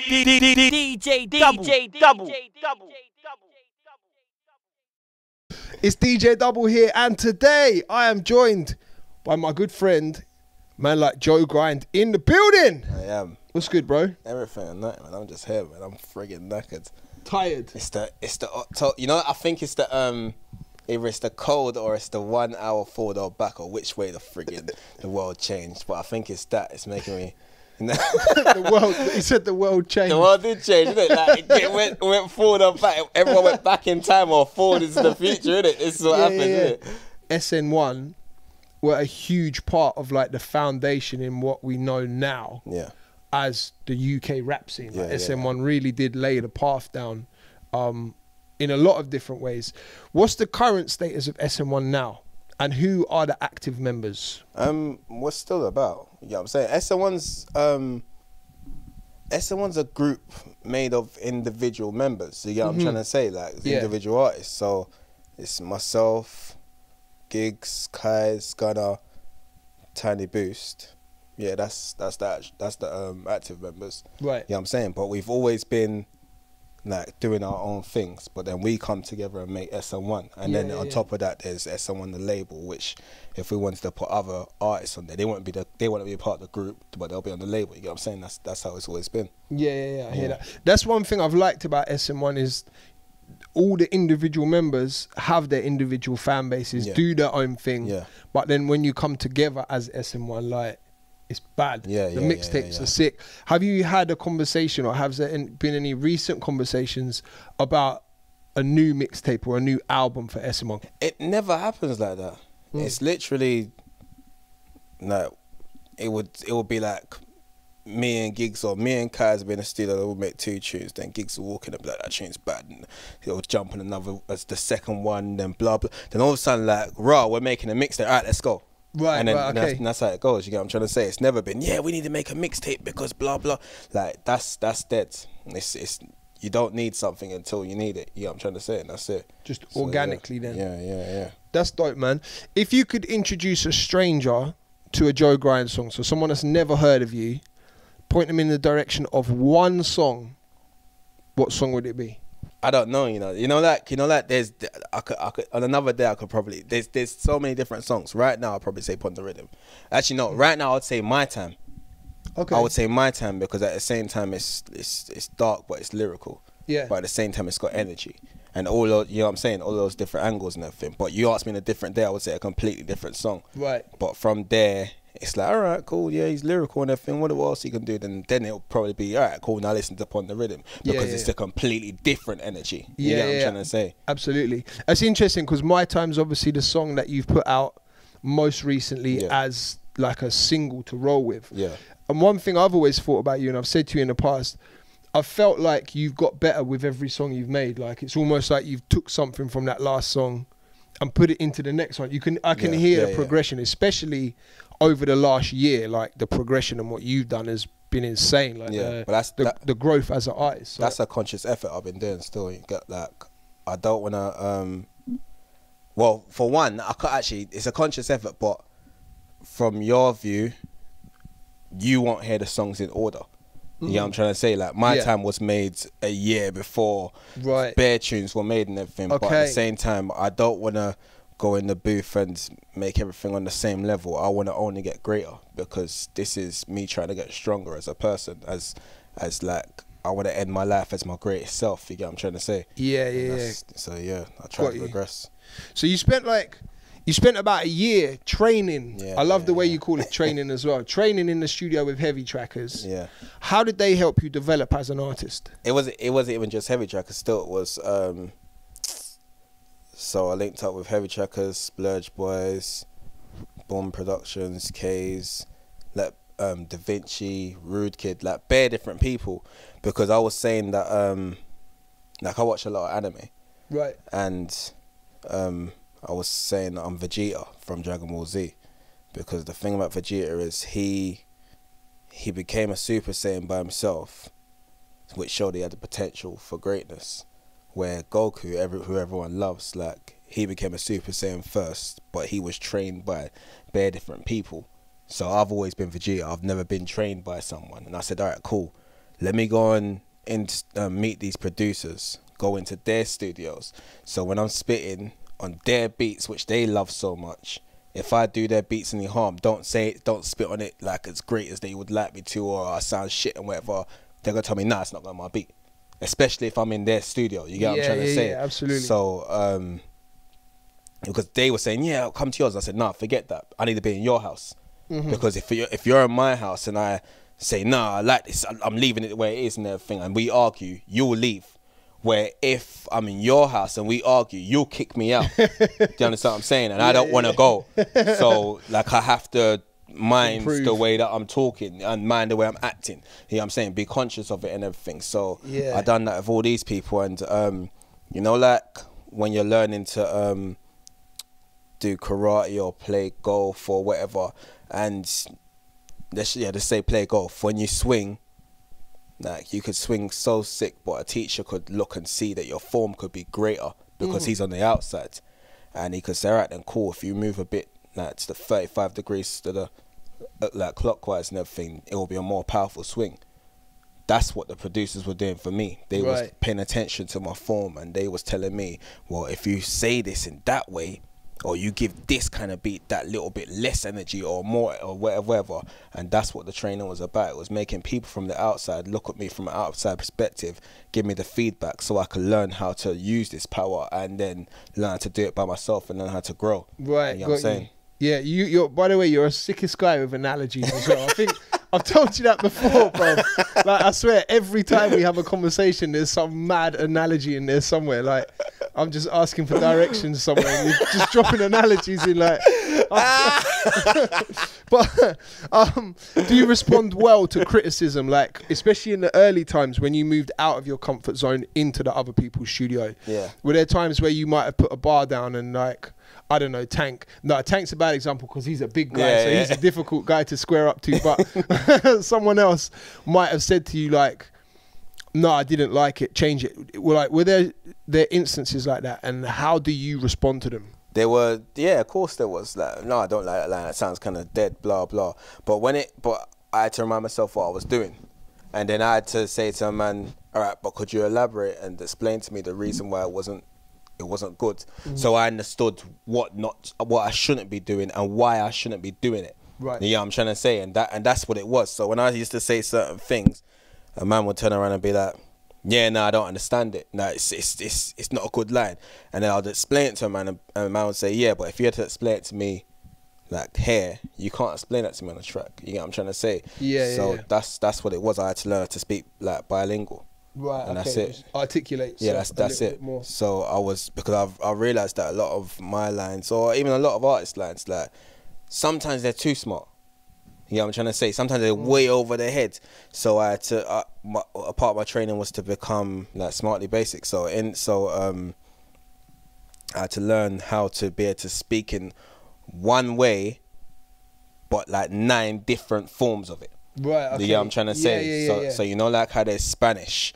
DJDUBL. It's DJDUBL here, and today I am joined by my good friend, man like Joe Grind, in the building. I am. What's good, bro? Everything at night, man. I'm just here, man. I'm friggin' knackered. Tired. It's the you know, I think it's the either it's the cold or it's the 1 hour forward or back, or which way the friggin' the world changed. But I think it's that. It's making me. The world. He said the world changed. The world did change, didn't it? Like it went forward or back. Everyone went back in time or forward into the future, innit? This is what happens, isn't it? SN1 were a huge part of like the foundation in what we know now. Yeah. As the UK rap scene, like Yeah, SN1 really did lay the path down in a lot of different ways. What's the current status of SN1 now? And who are the active members? What's still about? You know what I'm saying? SN1's a group made of individual members. You get what I'm trying to say? Like individual artists. So it's myself, Gigs, Kai's, Gunner, Tiny Boost. Yeah, that's the active members. Right. You know what I'm saying? But we've always been like doing our own things, but then we come together and make SN1, and then on top of that there's SN1 the label, which if we wanted to put other artists on there, they won't be a part of the group, but they'll be on the label. You get what I'm saying? That's how it's always been. I hear that. That's one thing I've liked about SN1 is all the individual members have their individual fan bases, do their own thing, but then when you come together as SN1, like, it's bad. The mixtapes are sick. Have you had a conversation, or have there been any recent conversations about a new mixtape or a new album for SN1? It never happens like that. It's literally like it would be like me and Gigs or me and Kai's be in the studio. They would make 2 tunes. Then Gigs will walk in and be like, that tune's bad, and he'll jump on another as the second one. Then blah blah. Then all of a sudden, like, raw, we're making a mixtape. All right, let's go. Right, and then okay. that's how it goes. You get what I'm trying to say? It's never been, we need to make a mixtape because blah blah. Like that's dead. It's you don't need something until you need it. You get what I'm trying to say? And that's it. Just organically then. Yeah. That's dope, man. If you could introduce a stranger to a Joe Grind song, so someone that's never heard of you, point them in the direction of one song, what song would it be? I don't know, there's I could on another day I could probably there's so many different songs. Right now I'd probably say Pon Di Riddim. Actually no, right now I'd say My Time. Okay. I would say My Time because at the same time it's dark but it's lyrical. Yeah. But at the same time it's got energy. And all those, you know what I'm saying, all those different angles and everything. But you asked me in a different day, I would say a completely different song. Right. But from there it's like, all right, cool, yeah, he's lyrical and everything. What else he can do? Then it'll probably be, all right, cool, now listen to Pon Di Riddim. Because it's a completely different energy. You get what I'm trying to say? Absolutely. That's interesting because My Time's obviously the song that you've put out most recently as like a single to roll with. Yeah. And one thing I've always thought about you, and I've said to you in the past, I felt like you've got better with every song you've made. Like it's almost like you've took something from that last song and put it into the next one. I can hear the progression, especially over the last year. Like the progression and what you've done has been insane. Like but that's the growth as an artist. So. That's a conscious effort I've been doing still. You get like, I don't wanna well, for one, I can't actually, it's a conscious effort, but from your view, you won't hear the songs in order. You know what I'm trying to say? Like My Time was made a year before bare tunes were made and everything. But at the same time, I don't want to go in the booth and make everything on the same level. I want to only get greater because this is me trying to get stronger as a person, as like I want to end my life as my greatest self. You get what I'm trying to say? So I try to progress. So you spent about a year training. I love the way you call it training as well. Training in the studio with Heavy Trackers. Yeah. How did they help you develop as an artist? It wasn't even just Heavy Trackers. Still, it was. So I linked up with Heavy Trackers, Splurge Boys, Bomb Productions, K's, like Da Vinci, Rude Kid, like bare different people, because I was saying that like I watch a lot of anime. Right. And I was saying that I'm Vegeta from Dragon Ball Z, because the thing about Vegeta is he became a Super Saiyan by himself, which showed he had the potential for greatness. Where Goku, who everyone loves, like he became a Super Saiyan first, but he was trained by bare different people. So I've always been Vegeta. I've never been trained by someone. And I said, all right, cool. Mm-hmm. Let me go and meet these producers, go into their studios. So when I'm spitting on their beats, which they love so much, if I do their beats any harm, don't spit on it like as great as they would like me to, or I sound shit and whatever. They're gonna tell me, nah, it's not on my beat. Especially if I'm in their studio. You get what I'm trying to say? Yeah, absolutely. So because they were saying, yeah, I'll come to yours. I said, nah, forget that. I need to be in your house. Mm-hmm. Because if you're in my house and I say, nah, I like this, I'm leaving it the way it is and everything, and we argue, you'll leave. Where if I'm in your house and we argue, you'll kick me out. Do you understand what I'm saying? And I don't want to go. So like I have to mind the way that I'm talking and mind the way I'm acting. You know what I'm saying? Be conscious of it and everything. So I done that with all these people, and you know, like when you're learning to do karate or play golf or whatever, and let's say play golf, when you swing, like you could swing so sick, but a teacher could look and see that your form could be greater because he's on the outside, and he could say, all right then, cool, if you move a bit like to the 35 degrees to the like clockwise and everything, it will be a more powerful swing. That's what the producers were doing for me. They was paying attention to my form, and they was telling me, well, if you say this in that way, or you give this kind of beat that little bit less energy or more or whatever. And that's what the training was about. It was making people from the outside look at me from an outside perspective, give me the feedback so I could learn how to use this power, and then learn how to do it by myself and learn how to grow. Right. You know what I'm saying? Yeah, you're, by the way, you're a sickest guy with analogies as well. I think I've told you that before, bro. Like, I swear, every time we have a conversation, there's some mad analogy in there somewhere. Like, I'm just asking for directions somewhere, and you're just dropping analogies in, like. But do you respond well to criticism, like, especially in the early times when you moved out of your comfort zone into the other people's studio? Yeah. Were there times where you might have put a bar down and, like, I don't know, Tank's a bad example because he's a big guy, so he's a difficult guy to square up to, but someone else might have said to you, like, no, I didn't like it, change it. Were there instances like that, and how do you respond to them? There were, yeah, of course there was. Like, no, I don't like that line, that sounds kind of dead, blah, blah. But I had to remind myself what I was doing. And then I had to say to a man, all right, but could you elaborate and explain to me the reason why it wasn't good? So I understood what I shouldn't be doing and why I shouldn't be doing it. Right. Yeah, I'm trying to say, and that's what it was. So when I used to say certain things, a man would turn around and be like, yeah, no, I don't understand it. No, it's not a good line. And then I'd explain it to a man, and a man would say, yeah, but if you had to explain it to me like here, you can't explain that to me on a track. You get what I'm trying to say? Yeah. So that's what it was. I had to learn how to speak like bilingual. Right, and okay. that's it. Articulate. Yeah, that's it. More. So because I realized that a lot of my lines, or even a lot of artists' lines, like sometimes they're too smart. You know what I'm trying to say? Sometimes they're way over their head. So I had to, a part of my training was to become like smartly basic. So I had to learn how to be able to speak in one way, but like 9 different forms of it. Right, okay. You know what I'm trying to say? Yeah. So you know, like how there's Spanish,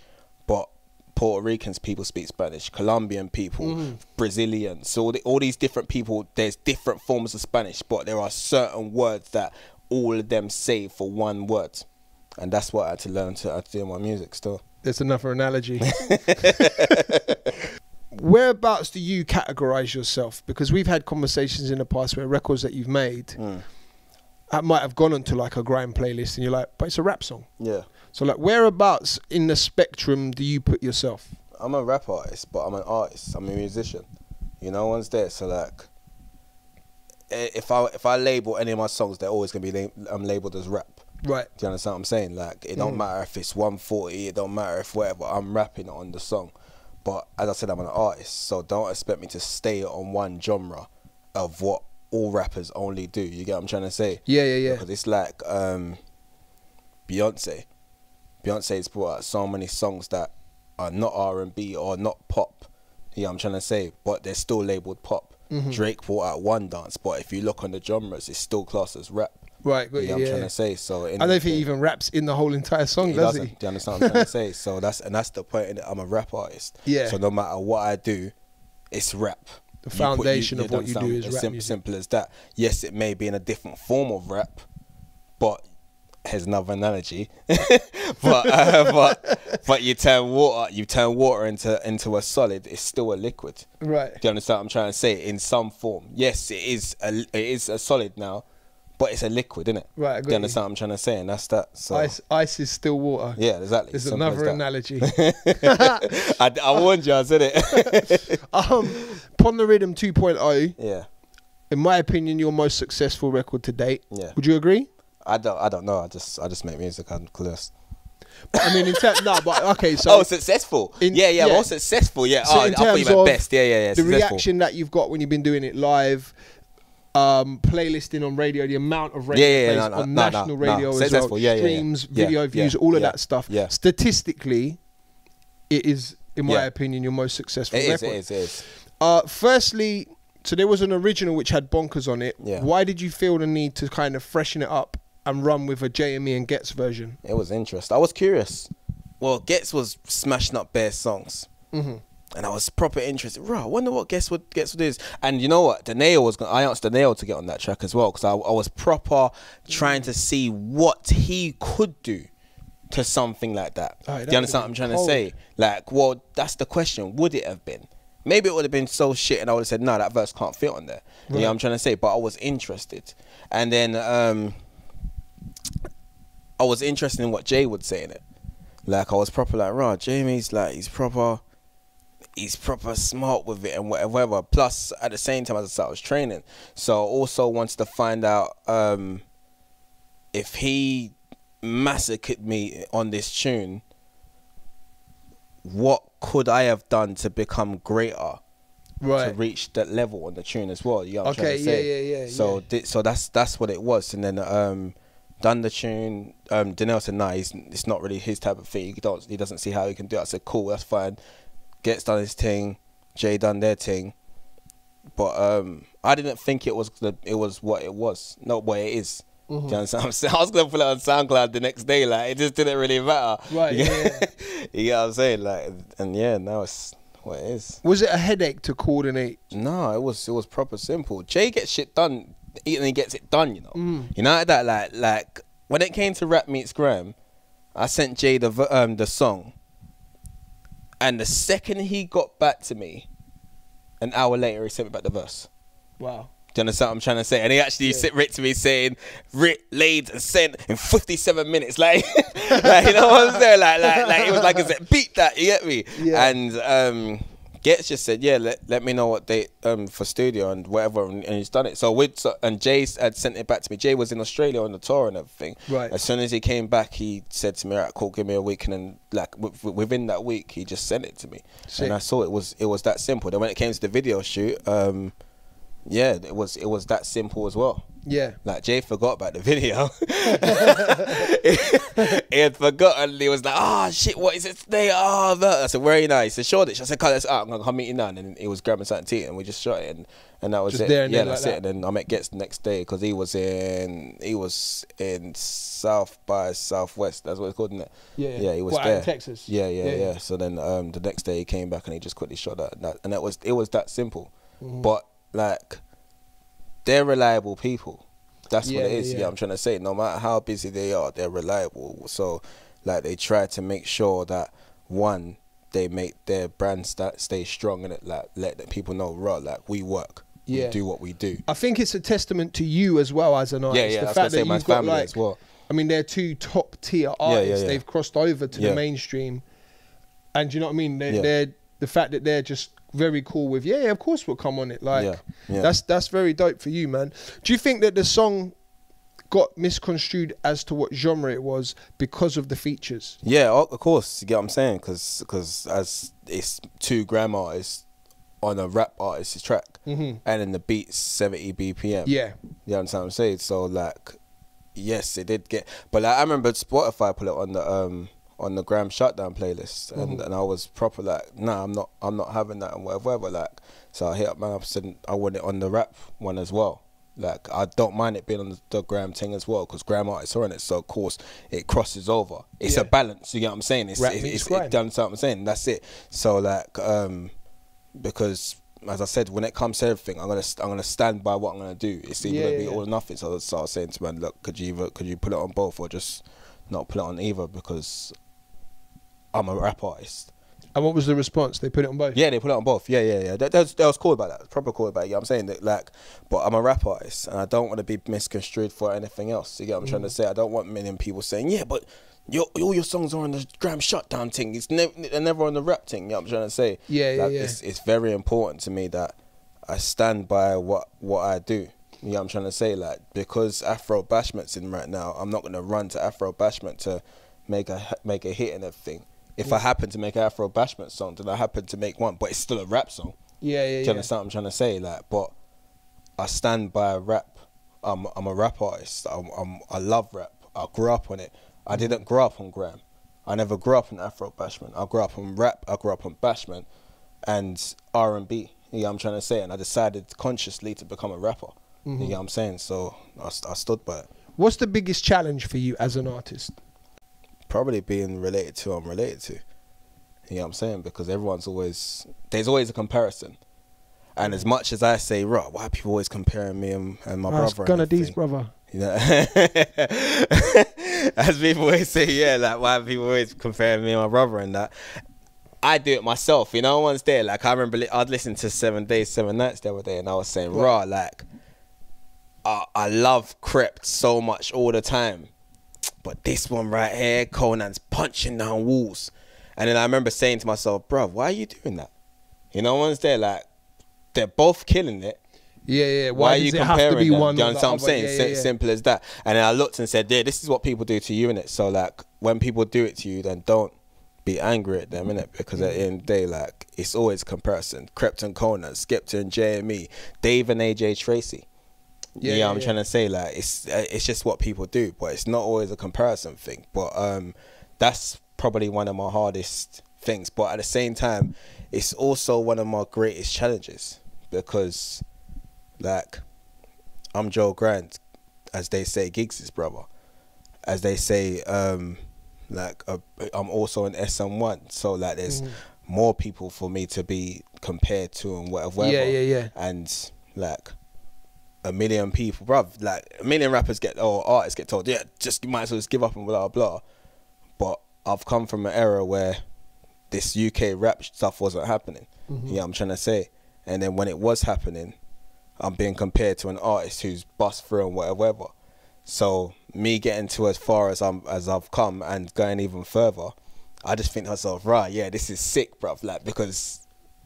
but Puerto Ricans people speak Spanish, Colombian people, Brazilians. So all these different people, there's different forms of Spanish, but there are certain words that all of them say for one word. And that's what I had to learn to do in my music still. There's another analogy. Whereabouts do you categorize yourself? Because we've had conversations in the past where records that you've made might have gone onto like a grime playlist, and you're like, but it's a rap song. Yeah. So like, whereabouts in the spectrum do you put yourself? I'm a rap artist, but I'm an artist. I'm a musician. You know, one's there. So like, if I label any of my songs, they're always gonna be labeled as rap. Right. Do you understand what I'm saying? Like, it don't matter if it's 140, it don't matter if whatever, I'm rapping on the song. But as I said, I'm an artist, so don't expect me to stay on one genre of what all rappers only do. You get what I'm trying to say? Yeah. Because it's like Beyonce. Beyonce's brought out so many songs that are not R&B or not pop. You know what I'm trying to say? But they're still labeled pop. Drake brought out one dance, but if you look on the genres, it's still classed as rap. Right, you know what I'm trying to say. So I don't think he even raps in the whole entire song, does he? Do you understand what I'm trying to say? So that's the point in it. I'm a rap artist. Yeah. So no matter what I do, it's rap. The foundation of what you do is rap music. Simple as that. Yes, it may be in a different form of rap, but here's another analogy, but you turn water into a solid. It's still a liquid. Right. Do you understand what I'm trying to say? In some form, yes, it is a solid now, but it's a liquid, isn't it? Right. Do you understand what I'm trying to say? And that's that. So ice is still water. yeah, exactly. There's another analogy. I warned you. I said it. Pon Di Riddim 2.0. Yeah. In my opinion, your most successful record to date. Yeah. Would you agree? I don't know. I just make music. I'm clueless. I mean, in terms, no, but okay. So successful. Well, successful. Yeah. So I thought you meant best. Yeah. The reaction that you've got when you've been doing it live, playlisting on radio, the amount of radio plays on national radio as successful. well, streams, video views, all of that stuff. Yeah. Statistically, it is, in my opinion, your most successful record. It is. Firstly, so there was an original which had Bonkers on it. Yeah. Why did you feel the need to kind of freshen it up and run with a JME and Gets version? It was interesting. I was curious. Well, Gets was smashing up bare songs. And I was proper interested. Right, I wonder what Gets would do. And you know what? I asked Daniel to get on that track as well, because I was proper trying to see what he could do to something like that. Do you understand what I'm trying to say? Like, well, that's the question. Would it have been? Maybe it would have been so shit and I would have said, no, that verse can't fit on there. You know what I'm trying to say? But I was interested. And then I was interested in what Jay would say in it. Like, I was proper like, right, Jamie's like, he's proper smart with it and whatever. Plus, at the same time, as I was training. So I also wanted to find out if he massacred me on this tune, what could I have done to become greater, to reach that level on the tune as well? You know what I'm trying to say? So that's what it was. And then done the tune. Daniel said, nah, it's not really his type of thing. He doesn't see how he can do it. I said, cool, that's fine. Gets done his thing, Jay done their thing. But I didn't think it was what it was. No, what it is. Do you understand what I'm saying? I was going to put it on SoundCloud the next day. Like, it just didn't really matter. Right, You get what I'm saying? Like, and yeah, now it's what it is. Was it a headache to coordinate? No, it was proper simple. Jay gets shit done, and he gets it done, you know? You know that, like, when it came to Rap Meets Graham, I sent Jay the song, and the second he got back to me, an hour later, he sent me back the verse. Wow. Do you understand what I'm trying to say? And he actually writ to me saying, writ, laid, and sent in 57 minutes. Like, like, you know what I'm saying? Like it was like I said, beat that, you get me? Yeah. And Gets just said, yeah, let me know what date for studio and whatever, and he's done it. And Jay had sent it back to me. Jay was in Australia on the tour and everything. Right. As soon as he came back, he said to me, all right, cool, give me a week. And then, like, within that week, he just sent it to me. Sick. And I saw it was that simple. Then when it came to the video shoot, yeah, it was that simple as well. Yeah. Like, Jay forgot about the video. He had forgotten. He was like, oh, shit, what is it today? Oh, I said, where are you now? He said, Shoreditch. I said, cut this out. I'm going to come meet you now. And then he was grabbing something to eat, and we just shot it. And that was just it. Yeah, that's it. And then I met Gets the next day, because he was in South by Southwest. That's what it's called, isn't it? Yeah. Yeah, he was there. In Texas? Yeah. So then the next day he came back and he just quickly shot that. And it was that simple. But, like, they're reliable people. That's what it is. Yeah, I'm trying to say, no matter how busy they are, they're reliable. So, like, they try to make sure that, one, they make their brand stay strong, and like let the people know, right, like, we work. We do what we do. I think it's a testament to you as well as an artist. The fact that you've got, like, as well. I mean, they're two top tier artists. They've crossed over to the mainstream, and you know what I mean. They're the fact that they're just very cool with, of course we'll come on it. Like, that's very dope for you, man. Do you think that the song got misconstrued as to what genre it was because of the features? Yeah, of course. You get what I'm saying? Because as it's two gram artists on a rap artist's track, and then the beat's 70 BPM. Yeah. You understand what I'm saying? So, like, yes, it did get, but, like, I remember Spotify put it on the Gram Shutdown playlist, and I was proper like, nah, I'm not having that and whatever. Like, so I hit up man up and said I want it on the rap one as well. Like, I don't mind it being on the Gram thing as well, because Gram artists are on it, so of course it crosses over. It's a balance, you get what I'm saying? It's done something I'm saying. That's it. So, like, because as I said, when it comes to everything, I'm gonna stand by what I'm gonna do. It's either gonna be all or nothing. So I was saying to man, look, could you put it on both or just not put it on either, because I'm a rap artist. And what was the response? They put it on both? Yeah, they put it on both. Yeah. That was cool about that. Proper cool about it. Yeah, I'm saying that, like, but I'm a rap artist and I don't want to be misconstrued for anything else. You get what I'm trying to say? I don't want million people saying, yeah, but all your songs are on the gram shutdown thing. They're never on the rap thing. You know what I'm trying to say? Yeah. It's very important to me that I stand by what I do. You know what I'm trying to say? Like, because Afro Bashment's in right now, I'm not going to run to Afro Bashment to make a hit and everything. If I happen to make an Afro Bashment song, then I happen to make one, but it's still a rap song. Yeah. Do you understand what I'm trying to say? Like, but I stand by rap. I'm a rap artist. I love rap. I grew up on it. I didn't grow up on gram. I never grew up on Afro Bashment. I grew up on rap. I grew up on Bashment and R&B. You know what I'm trying to say? And I decided consciously to become a rapper. You know what I'm saying? So I stood by it. What's the biggest challenge for you as an artist? Probably being related to who I'm related to. You know what I'm saying? Because there's always a comparison. And as much as I say, right, why are people always comparing me and my brother? Gunna D's brother. You know? As people always say, yeah, like, why are people always comparing me and my brother and that? I do it myself, you know, once there. Like, I remember I'd listen to 7 Days, 7 Nights the other day, and I was saying, raw, like, I love Crept so much all the time. But this one right here, Conan's punching down walls. And then I remember saying to myself, bro, why are you doing that? You know, once they're like, they're both killing it. Yeah. Why are you comparing them? One you understand what I'm saying? Simple as that. And then I looked and said, yeah, this is what people do to you, innit? So, like, when people do it to you, then don't be angry at them, innit? Because at the end of the day, like, it's always comparison. Crept and Conan, Skepta and JME, Dave and AJ Tracy. Yeah, I'm trying to say, like, it's just what people do, but it's not always a comparison thing. But that's probably one of my hardest things. But at the same time, it's also one of my greatest challenges, because, like, I'm Joe Grant, as they say, Giggs' brother. As they say, like, I'm also an SN1. So, like, there's more people for me to be compared to and whatever. Yeah. And, like, a million people, bruv, like, a million rappers or artists get told, yeah, just you might as well just give up and blah blah. But I've come from an era where this UK rap stuff wasn't happening. You know what I'm trying to say? And then when it was happening, I'm being compared to an artist who's bust through and whatever. So me getting to as far as I've come and going even further, I just think to myself, right, yeah, this is sick, bruv, like, because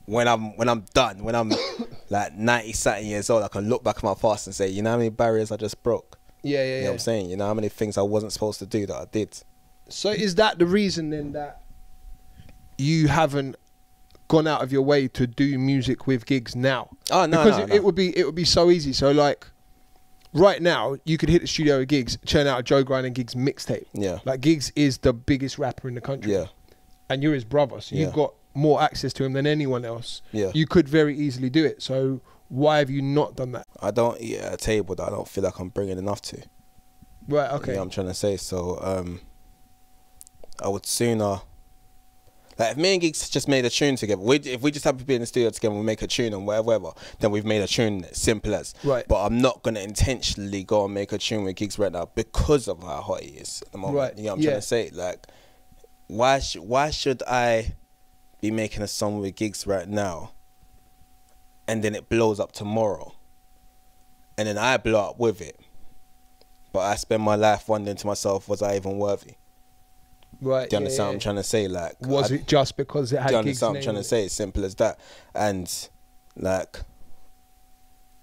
when I'm done, when I'm like 90-something years old, I can look back at my past and say, you know how many barriers I just broke? Yeah. You know what I'm saying? You know how many things I wasn't supposed to do that I did? So is that the reason then that you haven't gone out of your way to do music with Giggs now? Oh no, because it would be so easy. So, like, right now you could hit the studio with Giggs, churn out a Joe Grind and Giggs mixtape. Yeah. Like, Giggs is the biggest rapper in the country. Yeah. And you're his brother, so you've got more access to him than anyone else. Yeah. You could very easily do it. So why have you not done that? I don't eat at a table that I don't feel like I'm bringing enough to. Right, okay. You know what I'm trying to say? So I would sooner, like, if me and Giggs just made a tune together, if we just happen to be in the studio together and we make a tune and whatever, then we've made a tune, simple as. Right. But I'm not going to intentionally go and make a tune with Giggs right now because of how hot he is at the moment. Right. You know what I'm trying to say? Like, why should I be making a song with Giggs right now and then it blows up tomorrow and then I blow up with it, but I spend my life wondering to myself, was I even worthy? Right. Do you understand what I'm trying to say? Like, was it just because it had Giggs' name? Do you understand what I'm trying to say? It's simple as that. And, like,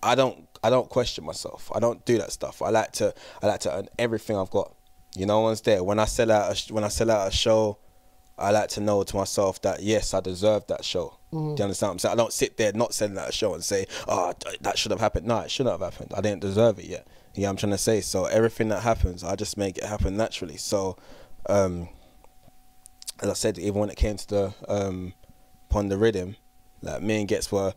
I don't question myself. I don't do that stuff. I like to earn everything I've got. You know, once there, when I sell out a show, I like to know to myself that, yes, I deserve that show. Do you understand what I'm saying? I don't sit there not selling out a show and say, oh, that should have happened. No, it shouldn't have happened. I didn't deserve it yet. You know what I'm trying to say? So everything that happens, I just make it happen naturally. So, as I said, even when it came to the Pon Di Riddim, like, me and Gets were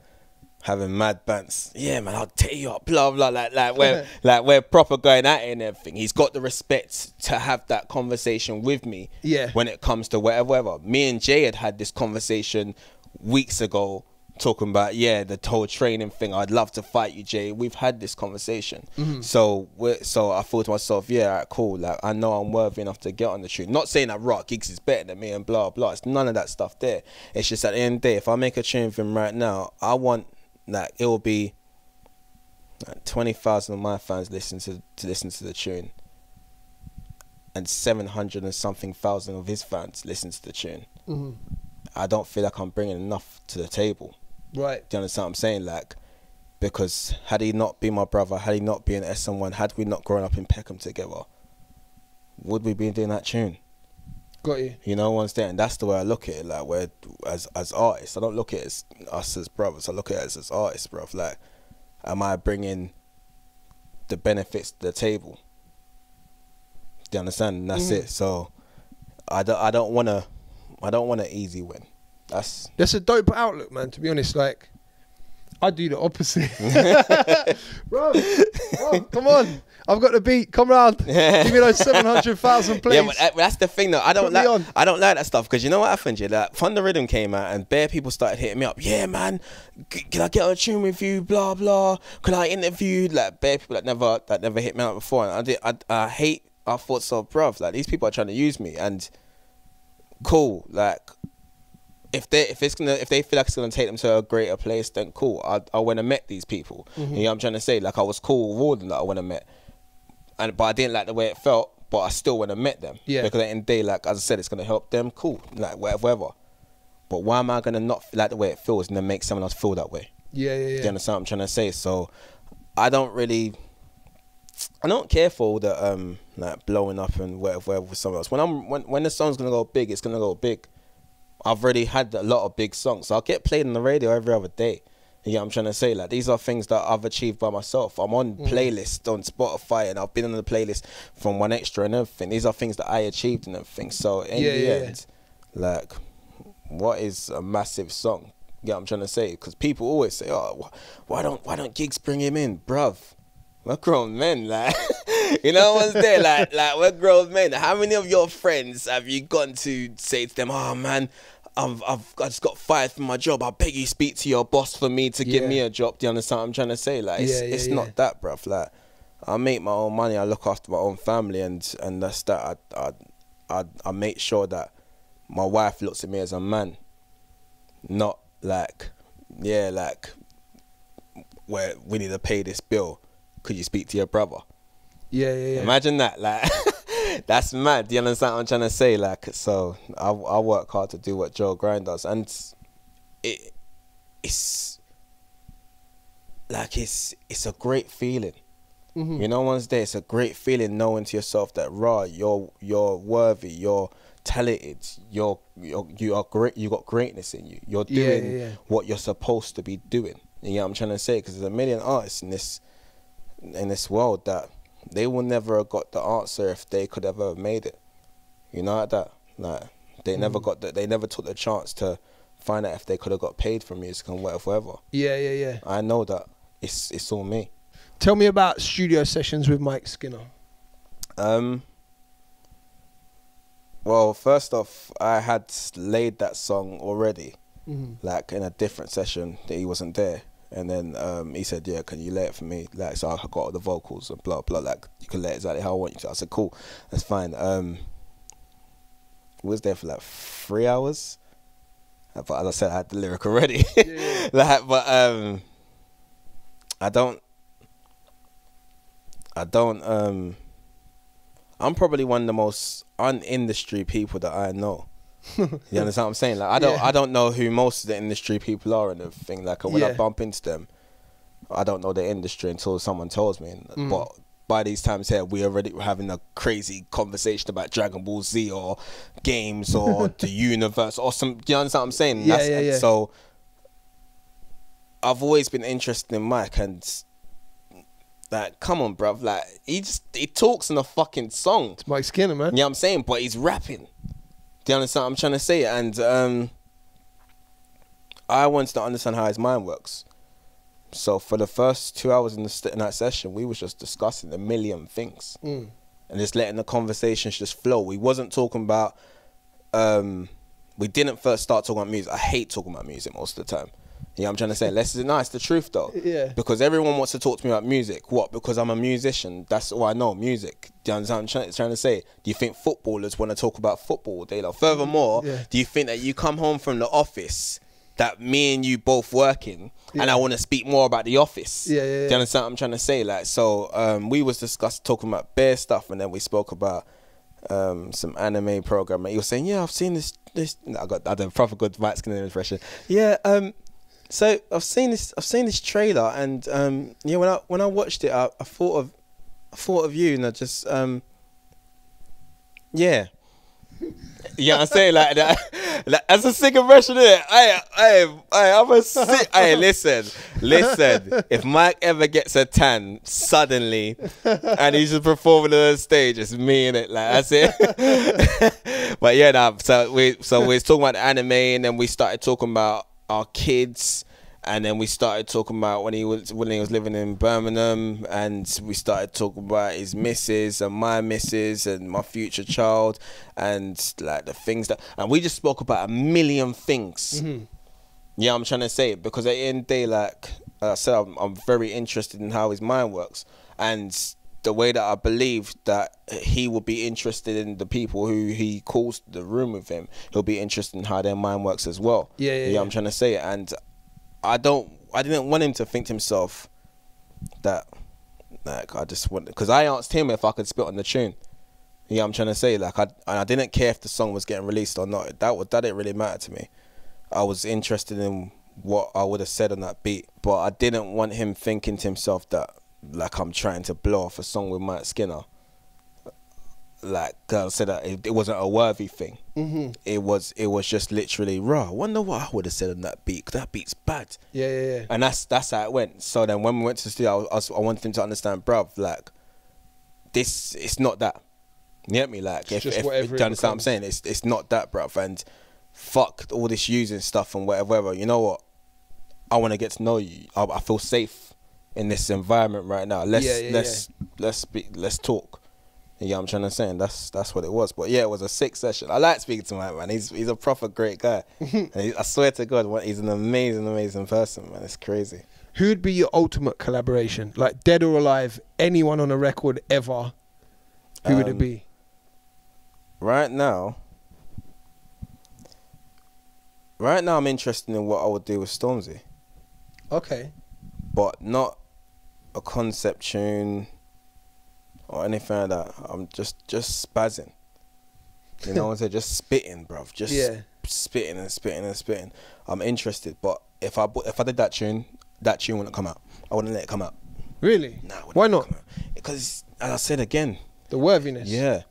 having mad bants. Yeah, man, I'll tell you up, blah blah. Like we're proper going at it and everything. He's got the respect to have that conversation with me. Yeah. When it comes to whatever. Me and Jay had this conversation weeks ago talking about, yeah, the whole training thing. I'd love to fight you, Jay. We've had this conversation. So I thought to myself, yeah, all right, cool. Like, I know I'm worthy enough to get on the tune. Not saying that Rock Gigs is better than me and blah, blah. It's none of that stuff there. It's just at the end of the day, if I make a tune with him right now, I want, like, it will be like 20,000 of my fans listen to the tune. And 700 and something thousand of his fans listen to the tune. I don't feel like I'm bringing enough to the table. Right. Do you understand what I'm saying? Like, because had he not been my brother, had he not been SN1, had we not grown up in Peckham together, would we be doing that tune? Got you. You know what I'm saying? That's the way I look at it. Like, we're as artists, I don't look at it as us as brothers. I look at it as artists, bruv. Like, am I bringing the benefits to the table? Do you understand? And that's it. So I don't want an easy win. That's a dope outlook, man. To be honest, like, I do the opposite. bro, come on. I've got the beat. Come round. Give me those 700,000 plays. Yeah, but that's the thing, though. I don't like that stuff, because you know what happened? Yeah, like, Pon Di Riddim came out and bare people started hitting me up. Yeah, man, can I get on a tune with you? Blah blah. Can I interview? Like, bare people that never hit me up before. And I thought so, bruv. Like, these people are trying to use me, and cool. Like, if they feel like it's gonna take them to a greater place, then cool. I went and met these people. You know what I'm trying to say? Like, I was cool with all of them that I went and met, but I didn't like the way it felt. But I still went and met them. Yeah. Because at the end of the day, like, as I said, it's gonna help them. Cool. Like, whatever. But why am I gonna not like the way it feels and then make someone else feel that way? Yeah. Do you understand what I'm trying to say? So I don't care for all the like blowing up and whatever with someone else. When the song's gonna go big, it's gonna go big. I've already had a lot of big songs. So I'll get played on the radio every other day. You know what I'm trying to say? Like, these are things that I've achieved by myself. I'm on playlists on Spotify, and I've been on the playlist from One Extra and everything. These are things that I achieved and everything. So in the end, like, what is a massive song? You know what I'm trying to say? Because people always say, oh, why don't gigs bring him in? Bruv, we're grown men, like, you know what's there? Like we're grown men. How many of your friends have you gone to say to them, oh man, I just got fired from my job. I beg you speak to your boss for me to give me a job. Do you understand what I'm trying to say? Like, it's not that, bruv. Like, I make my own money. I look after my own family, and that's that. I make sure that my wife looks at me as a man, not like, yeah, like, where we need to pay this bill. Could you speak to your brother? Yeah. Imagine that, like, that's mad. Do you understand what I'm trying to say? Like, so I work hard to do what Joe Grind does, and it's like it's a great feeling. You know, once there, it's a great feeling knowing to yourself that you're worthy, you're talented, you are great, you got greatness in you. You're doing what you're supposed to be doing. You know what I'm trying to say? Because there's a million artists in this world that they will never have got the answer if they could ever have made it. You know, like that. Like, they never got that. They never took the chance to find out if they could have got paid for music and whatever. Yeah. I know that it's all me. Tell me about studio sessions with Mike Skinner. Well, first off, I had laid that song already, like in a different session that he wasn't there. And then he said, yeah, can you lay it for me? Like, so I got all the vocals and blah, blah, like, you can lay it exactly how I want you to. I said, cool, that's fine. We was there for like 3 hours. But as I said, I had the lyric already. Like, but I'm probably one of the most un-industry people that I know. You understand what I'm saying? Like, I don't know who most of the industry people are and everything. Like, when I bump into them, I don't know the industry until someone tells me. But by these times here, we already were having a crazy conversation about Dragon Ball Z or games or the universe or some. Do you understand what I'm saying? So I've always been interested in Mike, and like, come on, bruv. Like, he talks in a fucking song. It's Mike Skinner, man. You know what I'm saying? But he's rapping. Do you understand what I'm trying to say? And I wanted to understand how his mind works. So for the first 2 hours in that session, we was just discussing a million things. And just letting the conversations just flow. We wasn't talking about, we didn't first start talking about music. I hate talking about music most of the time. You know what I'm trying to say? It's the truth though. Yeah. Because everyone wants to talk to me about music. What? Because I'm a musician. That's all I know, music. Do you understand what I'm trying to say? Do you think footballers want to talk about football all day long? Furthermore, do you think that you come home from the office, that me and you both working, and I want to speak more about the office? Yeah. Do you understand what I'm trying to say? Like, so we was talking about bare stuff, and then we spoke about some anime program, and he was saying, yeah, I've seen this. I had a proper good white skin impression. Yeah. So I've seen this trailer, and yeah, when I watched it, I thought of you, and I just yeah. Yeah, I'm saying like that. Like, as a sick impression, I'm a sick. Hey, listen. If Mike ever gets a tan suddenly, and he's just performing on the stage, it's me in it. Like, that's it. But yeah, nah, so we was talking about the anime, and then we started talking about our kids, and then we started talking about when he was living in Birmingham, and we started talking about his missus and my missus and my future child, and like the things that, and we just spoke about a million things. Yeah, I'm trying to say it because at the end of the day, like I said, I'm very interested in how his mind works, and the way that I believe that he will be interested in the people who he calls to the room with him. He'll be interested in how their mind works as well. Yeah. I'm trying to say it, and I didn't want him to think to himself that, like, I just want, because I asked him if I could spit on the tune. Yeah, I'm trying to say, like, I didn't care if the song was getting released or not. That didn't really matter to me. I was interested in what I would have said on that beat, but I didn't want him thinking to himself that, like, I'm trying to blow off a song with Mike Skinner. Like I said, that it wasn't a worthy thing. It was just literally raw. I wonder what I would have said on that beat. That beat's bad. Yeah. And that's how it went. So then when we went to the studio, I wanted him to understand, bruv, like, this, it's not that. You get me? Like, if you understand what I'm saying, it's not that, bruv. And fuck all this using stuff and whatever. You know what? I want to get to know you. I feel safe in this environment right now. Let's talk. Yeah, I'm trying to say, and that's what it was. But yeah, it was a sick session. I like speaking to Mike, man. He's a proper great guy. And I swear to God, he's an amazing person, man. It's crazy. Who would be your ultimate collaboration? Like, dead or alive, anyone on a record ever, who would it be? Right now, I'm interested in what I would do with Stormzy. Okay. But not a concept tune or anything like that. I'm just spazzing. You know what I'm saying? Just spitting, bruv. Just spitting and spitting and spitting. I'm interested, but if I did that tune wouldn't come out. I wouldn't let it come out. Really? Nah, why not? Because, as I said again, the worthiness. Yeah.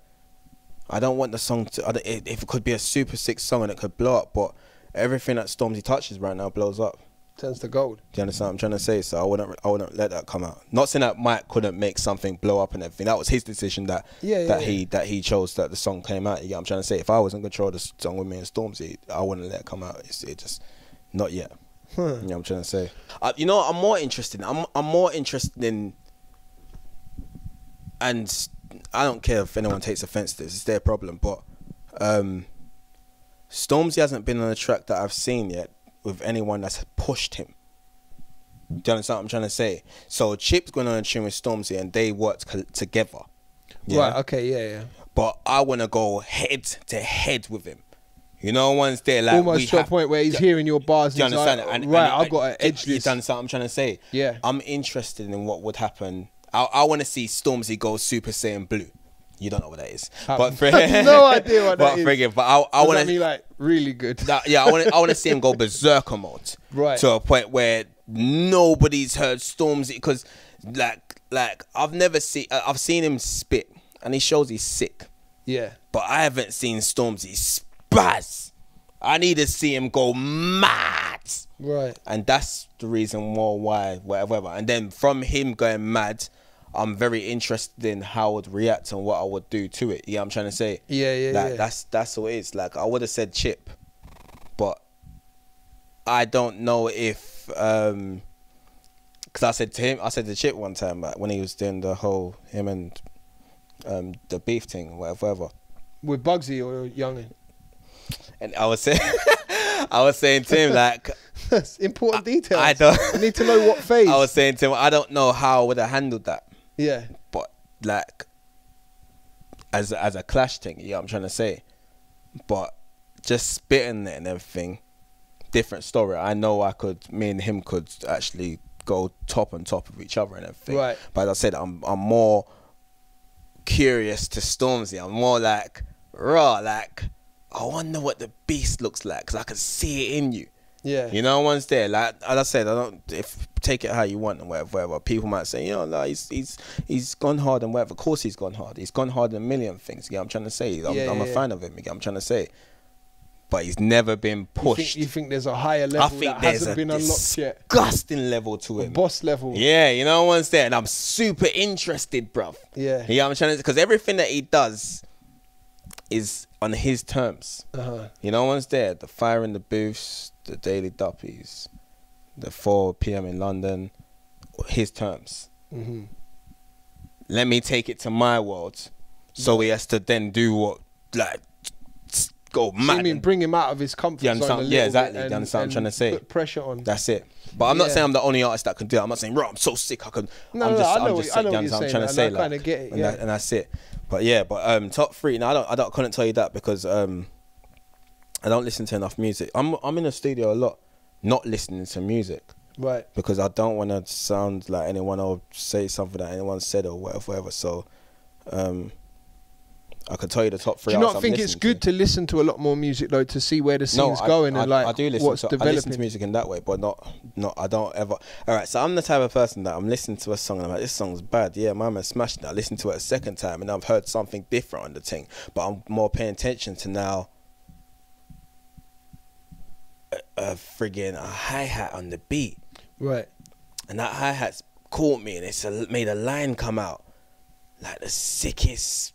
I don't want the song to, if it could be a super sick song and it could blow up, but everything that Stormzy touches right now blows up. Turns to gold. Do you understand what I'm trying to say? So I wouldn't let that come out. Not saying that Mike couldn't make something blow up and everything. That was his decision that he chose that the song came out. Yeah, I'm trying to say, if I was in control of the song with me and Stormzy, I wouldn't let it come out. It just not yet. You know what I'm trying to say? You know what I'm more interested in? I'm more interested in, and I don't care if anyone takes offense to this, it's their problem, but Stormzy hasn't been on a track that I've seen yet with anyone that's pushed him. Do you understand what I'm trying to say? So Chip's going on a tune with Stormzy and they worked together. Yeah? Right, okay, yeah. But I want to go head to head with him. You know, once they're like, almost to a point where he's hearing your bars. Do you understand? Like, I've got to edge this. You understand what I'm trying to say? Yeah. I'm interested in what would happen. I want to see Stormzy go Super Saiyan Blue. You don't know what that is, but no idea what that is. But I want to be like really good. Yeah, I want to see him go berserker mode, right? To a point where nobody's heard Stormzy, because like I've seen him spit and he shows he's sick. Yeah, but I haven't seen Stormzy spaz. I need to see him go mad. Right, and that's the reason why whatever. And then from him going mad, I'm very interested in how I would react and what I would do to it. Yeah, I'm trying to say. Yeah. That's what it is. Like, I would have said Chip, but I don't know if because I said to Chip one time, like, when he was doing the whole him and the beef thing, whatever. With Bugsy or Youngin? And I was saying to him, like, That's important details. I don't. You need to know what phase. I was saying to him, I don't know how I would have handled that. Yeah. But like, as a clash thing, yeah, I'm trying to say. But just spitting it and everything, different story. I know me and him could actually go top on top of each other and everything. Right. But as I said, I'm more curious to Stormzy. I'm more like raw, like I wonder what the beast looks like because I can see it in you. Yeah. You know, once there, like as I said, I don't take it how you want and whatever. People might say, you know, like he's gone hard and whatever. Of course he's gone hard. He's gone hard in a million things. Yeah, I'm trying to say. I'm a fan of him. I'm trying to say. But he's never been pushed. You think there's a higher level that hasn't been unlocked yet? Disgusting level to him. Boss level. Yeah, you know, once there, and I'm super interested, bruv. Yeah. Yeah, I'm trying to, because everything that he does is on his terms. You know, once there, the fire in the booths, the daily duppies, the 4 p.m. in London, his terms. Let me take it to my world. So he has to then do what, like, go mad. So you mean bring him out of his comfort zone a little yeah, exactly. bit You understand what I'm trying to say? Put pressure on. That's it. But I'm not saying I'm the only artist that can do it. I'm not saying, bro, I'm so sick I can. No, I know what you're saying. I'm trying to say, like, kind of get it. And that's it. But yeah, but top 3. Now I couldn't tell you that because I don't listen to enough music. I'm in the studio a lot, not listening to music. Right. Because I don't want to sound like anyone or say something that anyone said or whatever. So, I could tell you the top 3. Do you not think it's good to listen to a lot more music though, to see where the scene's going and like I do listen what's developing? I listen to music in that way, but not. I don't ever. All right, so I'm the type of person that I'm listening to a song and I'm like, this song's bad. Yeah, my man smashed it. I listen to it a second time and I've heard something different on the thing, but I'm more paying attention to now. A friggin' hi-hat on the beat, right? And that hi-hat's caught me and it's made a line come out like the sickest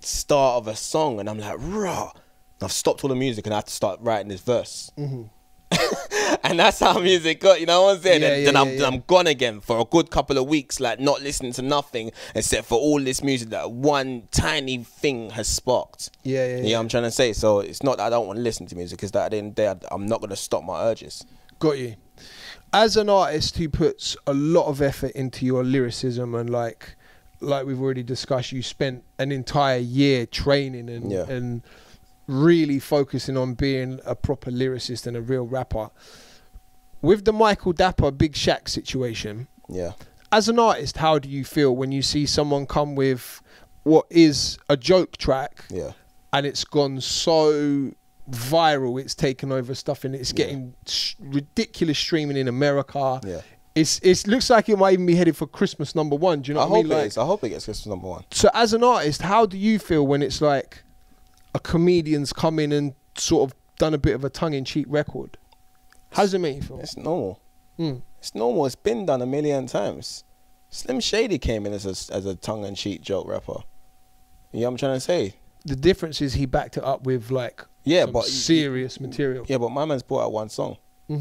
start of a song, and I'm like, raw. I've stopped all the music and I have to start writing this verse. And that's how music got, you know what I'm saying? Then I'm gone again for a good couple of weeks, like not listening to nothing except for all this music that one tiny thing has sparked. Yeah, I'm trying to say. So it's not that I don't want to listen to music, because that at the end of the day, I'm not going to stop my urges. Got you. As an artist who puts a lot of effort into your lyricism, and like we've already discussed, you spent an entire year training and really focusing on being a proper lyricist and a real rapper. With the Michael Dapaah Big Shaq situation, as an artist, how do you feel when you see someone come with what is a joke track and it's gone so viral, it's taken over stuff and it's getting ridiculous streaming in America? It looks like it might even be headed for Christmas #1. Do you know what I mean? Like, I hope it gets Christmas #1. So as an artist, how do you feel when it's like a comedian's come in and sort of done a bit of a tongue-in-cheek record? How does it make you feel? It's normal. It's normal. It's been done a million times. Slim Shady came in as a tongue-in-cheek joke rapper. You know what I'm trying to say? The difference is he backed it up with like some serious material. Yeah, but my man's brought out one song. Do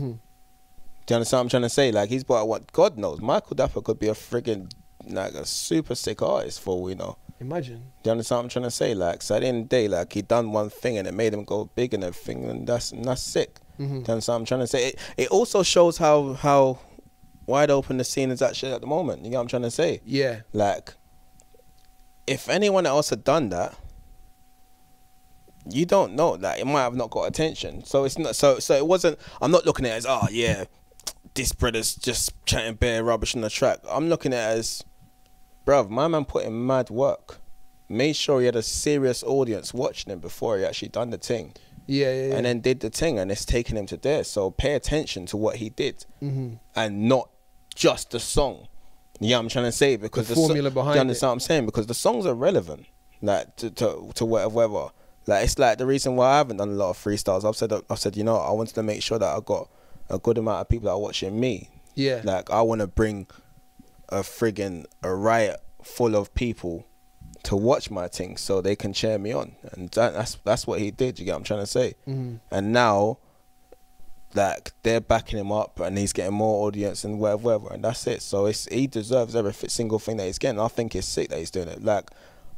you understand what I'm trying to say? Like, he's brought out what, God knows, Michael Dapaah could be a friggin' like a super sick artist for all we know. Imagine. Do you understand what I'm trying to say? Like, so at the end of the day, like, he done one thing and it made him go big and everything, and that's sick. Do you understand what I'm trying to say? It also shows how wide open the scene is actually at the moment. You know what I'm trying to say? Yeah. Like, if anyone else had done that, you don't know that it might have not got attention. So it's not. So it wasn't. I'm not looking at it as, oh yeah, this brother's just chatting bare rubbish on the track. I'm looking at it as, bruv, my man put in mad work, made sure he had a serious audience watching him before he actually done the thing. And then did the thing, and it's taken him to there. So pay attention to what he did, and not just the song. Yeah, I'm trying to say, because the formula behind it. You understand what I'm saying? Because the songs are relevant, like to whatever. Like, it's like the reason why I haven't done a lot of freestyles. I've said, you know, I wanted to make sure that I got a good amount of people that are watching me. Yeah. Like, I want to bring a riot full of people to watch my thing so they can cheer me on. And that's what he did, you get what I'm trying to say? And now, like, they're backing him up and he's getting more audience and whatever, and that's it. So he deserves every single thing that he's getting. I think it's sick that he's doing it. Like,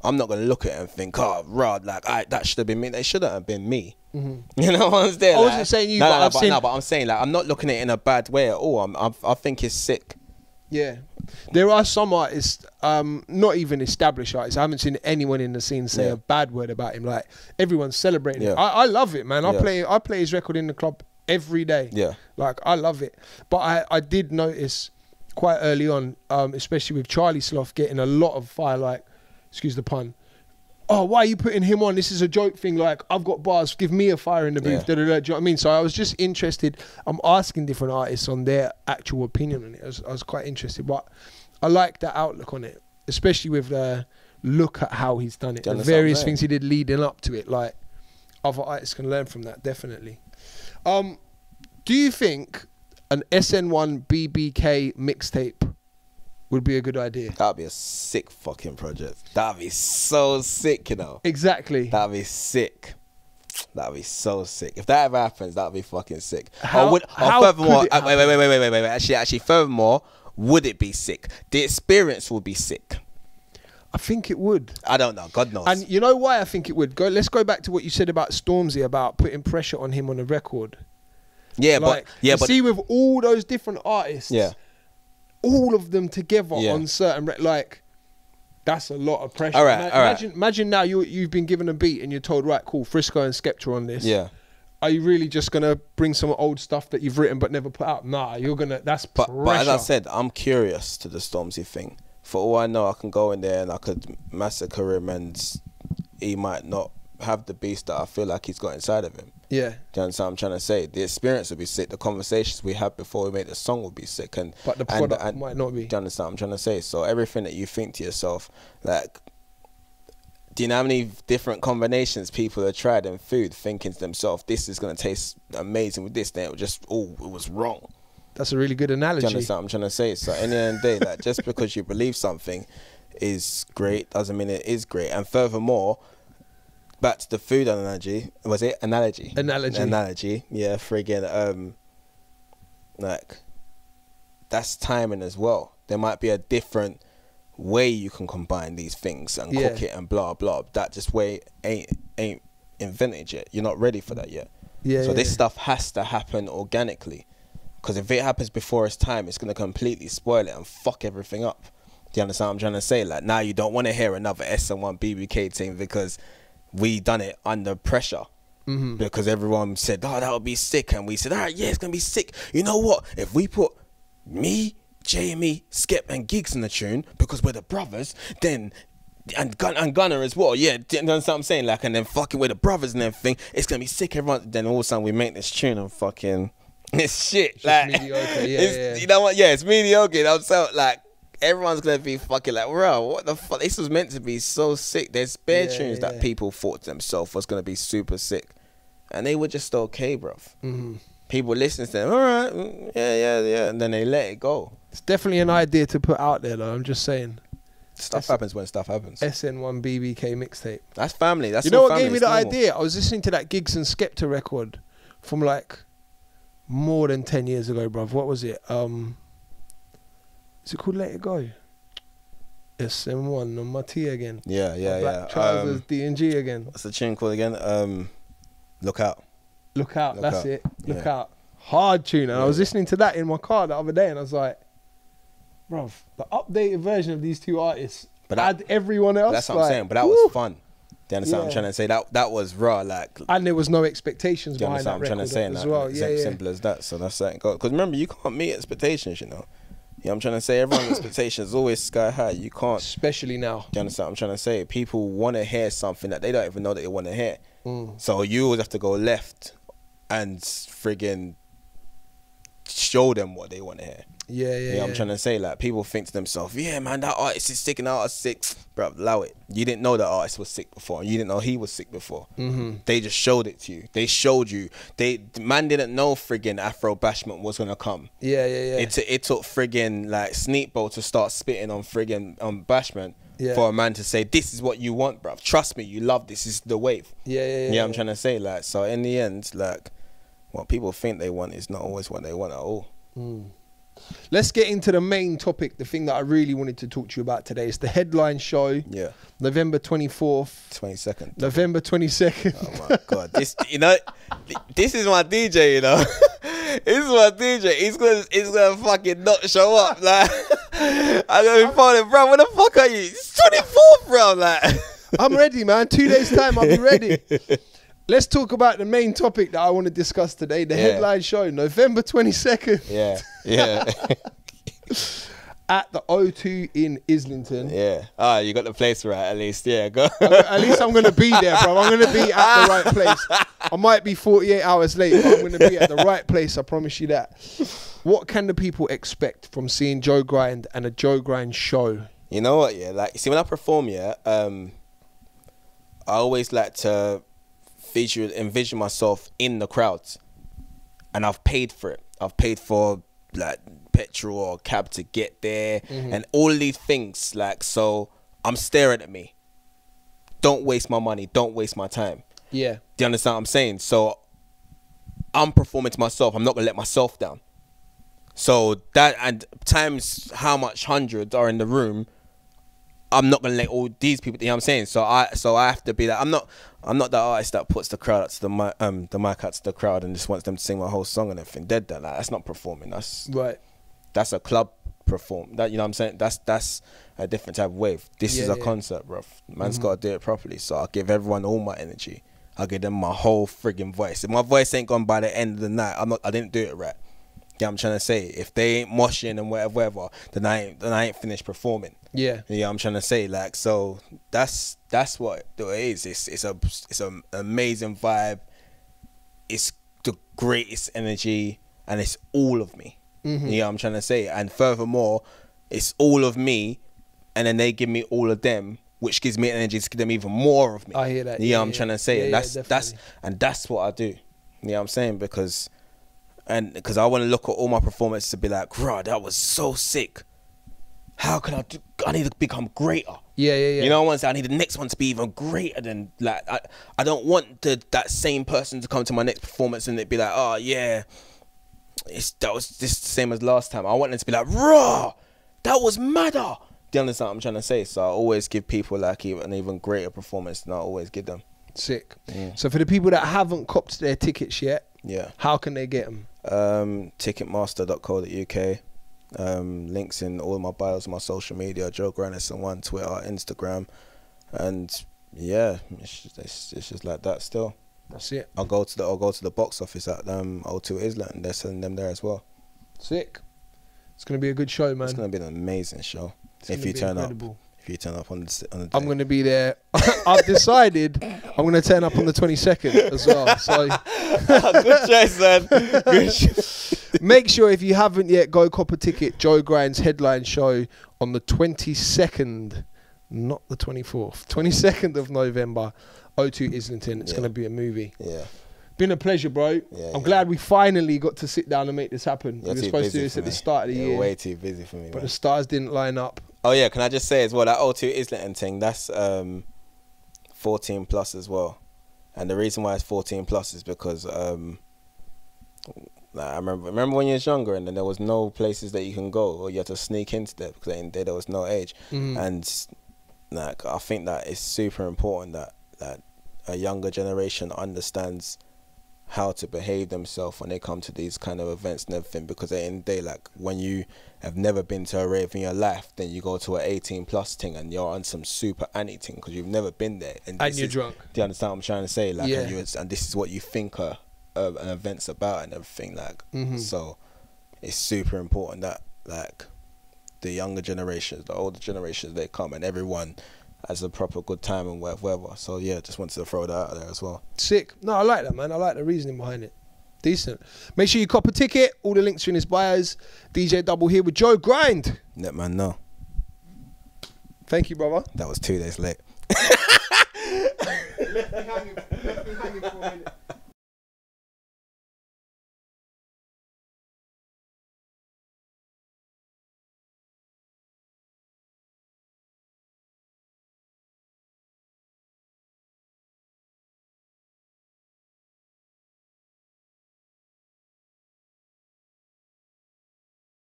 I'm not gonna look at it and think, oh, Rod, like that should have been me. They shouldn't have been me. You know what I'm saying? I wasn't saying you, but I'm saying like I'm not looking at it in a bad way at all. I think it's sick. Yeah, there are some artists, not even established artists. I haven't seen anyone in the scene say a bad word about him. Like everyone's celebrating it. I love it, man. I play his record in the club every day. Yeah, like I love it. But I did notice quite early on, especially with Charlie Sloth getting a lot of fire. Like, excuse the pun. Oh, why are you putting him on? This is a joke thing. Like, I've got bars. Give me a fire in the booth. Da, da, da. Do you know what I mean? So I was just interested. I'm asking different artists on their actual opinion on it. I was quite interested. But I like that outlook on it, especially with the look at how he's done it. The various things he did leading up to it. Like, other artists can learn from that, definitely. Do you think an SN1 BBK mixtape would be a good idea? That'd be a sick fucking project. That'd be so sick, you know. Exactly. That'd be sick. That'd be so sick. If that ever happens, that'd be fucking sick. Furthermore, wait. Actually, furthermore, would it be sick? The experience would be sick. I think it would. I don't know. God knows. And you know why I think it would? Let's go back to what you said about Stormzy, about putting pressure on him on a record. Yeah, like, but see, with all those different artists, all of them together on certain like, that's a lot of pressure. All right, imagine now you've been given a beat and you're told, right, cool, Frisco and Skepta on this. Yeah. Are you really just gonna bring some old stuff that you've written but never put out? Nah, you're gonna. That's pressure. But as I said, I'm curious to the Stormzy thing. For all I know, I can go in there and I could massacre him, and he might not have the beast that I feel like he's got inside of him. Yeah. Do you understand what I'm trying to say? The experience would be sick. The conversations we had before we made the song would be sick. But the product might not be. Do you understand what I'm trying to say? So everything that you think to yourself, like, do you know how many different combinations people have tried in food, thinking to themselves, this is going to taste amazing with this, then it was just, it was wrong. That's a really good analogy. Do you understand what I'm trying to say? So at the end of the day, like, just because you believe something is great doesn't mean it is great. And furthermore, back to the food analogy. Was it analogy? Analogy. Yeah, friggin'. Like, that's timing as well. There might be a different way you can combine these things and cook it and blah blah. That just way ain't invented yet. You're not ready for that yet. Yeah. So this stuff has to happen organically, because if it happens before its time, it's gonna completely spoil it and fuck everything up. Do you understand what I'm trying to say? Like, now you don't want to hear another SN1 BBK thing because we done it under pressure. Because everyone said, oh, that would be sick, and we said, all right, yeah, it's gonna be sick. You know what? If we put me, Jamie, Skep and Giggs in the tune, because we're the brothers, then and Gunner as well, yeah, do you understand what I'm saying? Like, and then fucking with the brothers and everything, it's gonna be sick. Everyone, then all of a sudden we make this tune and fucking it's shit. It's like mediocre, you know what? Yeah, it's mediocre. I'm so like, everyone's gonna be fucking like, bro, what the fuck? This was meant to be so sick. There's bare tunes that people thought to themselves was gonna be super sick, and they were just okay, bro. People listen to them, all right, yeah, and then they let it go. It's definitely an idea to put out there, though. I'm just saying. Stuff happens when stuff happens. SN1 BBK mixtape. That's family. That's, you know what gave me the idea? I was listening to that Giggs and Skepta record from like more than 10 years ago, bruv. What was it? Is it called Let It Go? SN1 on my T again. Yeah. Black Trousers, D&G again. What's the tune called again? Look Out. Look Out, that's it. Look Out. Hard tune. And I was listening to that in my car the other day, and I was like, bruv, the updated version of these two artists, but add everyone else. That's what I'm saying, but that was fun. Do you understand what I'm trying to say? That was raw, like. And there was no expectations behind that record as well. Simple as that. So that's that. Because remember, you can't meet expectations, you know. Yeah, I'm trying to say, everyone's expectations is always sky high. You can't. Especially now. Do you understand what I'm trying to say? People want to hear something that they don't even know that they want to hear. So you always have to go left and friggin' show them what they want to hear. Yeah, I'm trying to say, like, people think to themselves, yeah, man, that artist is sick and that artist is sick. Bro, allow it. You didn't know that artist was sick before, and you didn't know he was sick before. They just showed it to you. They showed you. Man didn't know friggin' Afro Bashment was gonna come. Yeah. It took friggin' like Sneakbo to start spitting on friggin' on Bashment for a man to say, this is what you want, bro. Trust me, you love this. This is the wave. Yeah, I'm trying to say, like, so in the end, like, what people think they want is not always what they want at all. Let's get into the main topic, the thing that I really wanted to talk to you about today. It's the headline show. Yeah. November 24th. 22nd. November 22nd. Oh my God. This, you know, this is my DJ, you know. This is my DJ. He's gonna fucking not show up. Like, I'm gonna be phoning, bro. Where the fuck are you? It's 24th, bro. Like, I'm ready, man. 2 days time, I'll be ready. Let's talk about the main topic that I want to discuss today. The headline show, November 22nd. Yeah, yeah. At the O2 in Islington. Yeah. Ah, you got the place right at least. Yeah, go. At least I'm going to be there, bro. I'm going to be at the right place. I might be 48 hours late, but I'm going to be at the right place. I promise you that. What can the people expect from seeing Joe Grind and a Joe Grind show? You know what, yeah? Like, see, when I perform, yeah, I always like to envision myself in the crowds, and I've paid for it. I've paid for like petrol or cab to get there, and all these things. Like, so I'm staring at me. Don't waste my money. Don't waste my time. Yeah. Do you understand what I'm saying? So I'm performing to myself. I'm not gonna let myself down. So that, and times how much hundreds are in the room, I'm not gonna let all these people. You know what I'm saying? So I have to be like, I'm not that artist that puts the crowd out to the mic out to the crowd and just wants them to sing my whole song and everything. Dead that. Like, that's not performing. That's right. That's a club perform. That, you know what I'm saying? That's a different type of wave. This is a concert, bro. Man's got to do it properly. So I'll give everyone all my energy. I'll give them my whole friggin' voice. If my voice ain't gone by the end of the night, I didn't do it right. Yeah, I'm trying to say, if they ain't moshing and whatever, then I ain't finished performing. Yeah, yeah, I'm trying to say, like, so that's what it is. It's an amazing vibe. It's the greatest energy, and it's all of me. Yeah, I'm trying to say, and furthermore, it's all of me, and then they give me all of them, which gives me energy to give them even more of me. I hear that. Yeah, I'm trying to say, and that's what I do. Yeah, I'm saying, because I want to look at all my performances to be like, bro, that was so sick. How can I do? I need to become greater. Yeah. You know, I need the next one to be even greater than, like, I don't want that same person to come to my next performance and it be like, oh yeah, that was just the same as last time. I want them to be like, raw, that was madder. Do you understand what I'm trying to say? So I always give people like an even greater performance than I always give them. Sick. So for the people that haven't copped their tickets yet, how can they get them? Ticketmaster.co.uk. Links in all my bios, my social media, Joe Grind SN1, Twitter, Instagram, and yeah, it's just like that still. That's it. I'll go to the box office at O2 Islingston. They're selling them there as well. Sick. It's gonna be a good show, man. It's gonna be an amazing show. If you turn up on the day. I'm gonna be there. I've decided I'm gonna turn up on the 22nd as well. So good choice, man. Good choice. Make sure, if you haven't yet, go cop a ticket. Joe Grind's headline show on the 22nd, not the 24th. 22nd of November, O2 Islington. It's gonna be a movie. Yeah. Been a pleasure, bro. I'm glad we finally got to sit down and make this happen. We were supposed to do this at the start of the year. Way too busy for me, but the stars didn't line up. Oh yeah, can I just say as well, that O2 Islington thing, that's 14 plus as well. And the reason why it's 14 plus is because I remember when you was younger and then there was no places that you can go, or you had to sneak into there because there was no age. And like, I think that it's super important that a younger generation understands how to behave themselves when they come to these kind of events and everything, because at the end of the day, like, when you have never been to a rave in your life, then you go to an 18 plus thing and you're on some super anti thing because you've never been there, and you're drunk. Do you understand what I'm trying to say? Like, and this is what you think an event's about and everything, like. So it's super important that, like, the younger generations, the older generations, they come and everyone has a proper good time and whatever. So yeah, just wanted to throw that out there as well. Sick. No, I like that, man. I like the reasoning behind it. Decent. Make sure you cop a ticket. All the links are in his bios. DJ Double here with Joe Grind. Let man know. Thank you, brother. That was 2 days late. Left me hanging for a minute.